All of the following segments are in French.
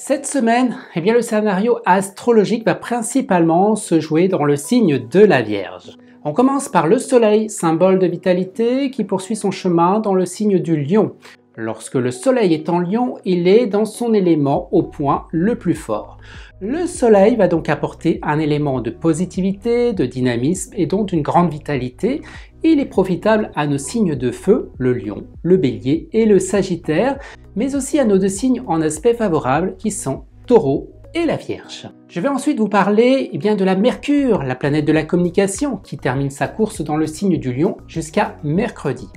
Cette semaine, le scénario astrologique va principalement se jouer dans le signe de la Vierge. On commence par le Soleil, symbole de vitalité, qui poursuit son chemin dans le signe du Lion. Lorsque le Soleil est en Lion, il est dans son élément au point le plus fort. Le Soleil va donc apporter un élément de positivité, de dynamisme et donc d'une grande vitalité. Il est profitable à nos signes de feu, le Lion, le Bélier et le Sagittaire, mais aussi à nos deux signes en aspect favorable qui sont Taureau et la Vierge. Je vais ensuite vous parler de la Mercure, la planète de la communication, qui termine sa course dans le signe du Lion jusqu'à mercredi.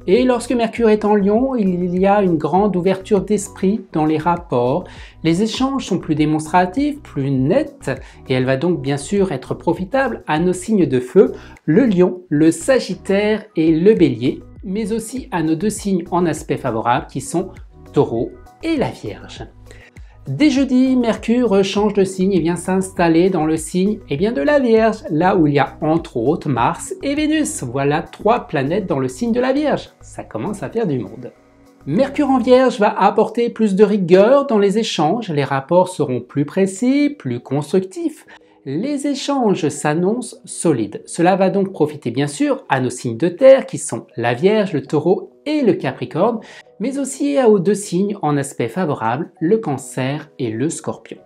Et lorsque Mercure est en Lion, il y a une grande ouverture d'esprit dans les rapports. Les échanges sont plus démonstratifs, plus nets, et elle va donc bien sûr être profitable à nos signes de feu, le Lion, le Sagittaire et le Bélier, mais aussi à nos deux signes en aspect favorable qui sont Taureau et la Vierge. Dès jeudi, Mercure change de signe et vient s'installer dans le signe de la Vierge, là où il y a entre autres Mars et Vénus. Voilà 3 planètes dans le signe de la Vierge. Ça commence à faire du monde. Mercure en Vierge va apporter plus de rigueur dans les échanges, les rapports seront plus précis, plus constructifs. Les échanges s'annoncent solides. Cela va donc profiter bien sûr à nos signes de terre qui sont la Vierge, le Taureau et le Capricorne, mais aussi aux deux signes en aspect favorable, le Cancer et le Scorpion.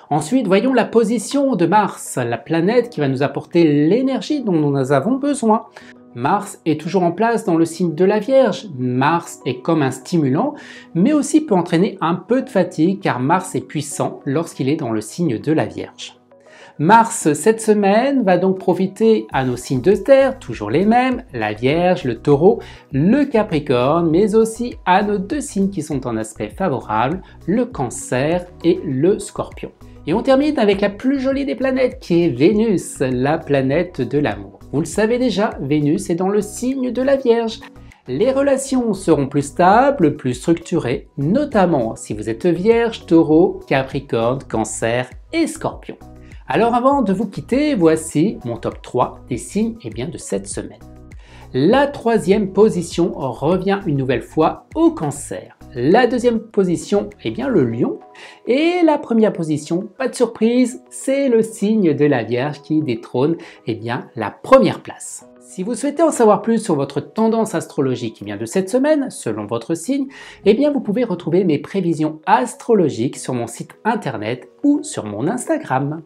Ensuite, voyons la position de Mars, la planète qui va nous apporter l'énergie dont nous avons besoin. Mars est toujours en place dans le signe de la Vierge. Mars est comme un stimulant, mais aussi peut entraîner un peu de fatigue car Mars est puissant lorsqu'il est dans le signe de la Vierge. Mars, cette semaine, va donc profiter à nos signes de terre, toujours les mêmes, la Vierge, le Taureau, le Capricorne, mais aussi à nos deux signes qui sont en aspect favorable, le Cancer et le Scorpion. Et on termine avec la plus jolie des planètes qui est Vénus, la planète de l'amour. Vous le savez déjà, Vénus est dans le signe de la Vierge. Les relations seront plus stables, plus structurées, notamment si vous êtes Vierge, Taureau, Capricorne, Cancer et Scorpion. Alors avant de vous quitter, voici mon top 3 des signes de cette semaine. La troisième position revient une nouvelle fois au Cancer. La deuxième position, le Lion. Et la première position, pas de surprise, c'est le signe de la Vierge qui détrône la première place. Si vous souhaitez en savoir plus sur votre tendance astrologique de cette semaine, selon votre signe, vous pouvez retrouver mes prévisions astrologiques sur mon site internet ou sur mon Instagram.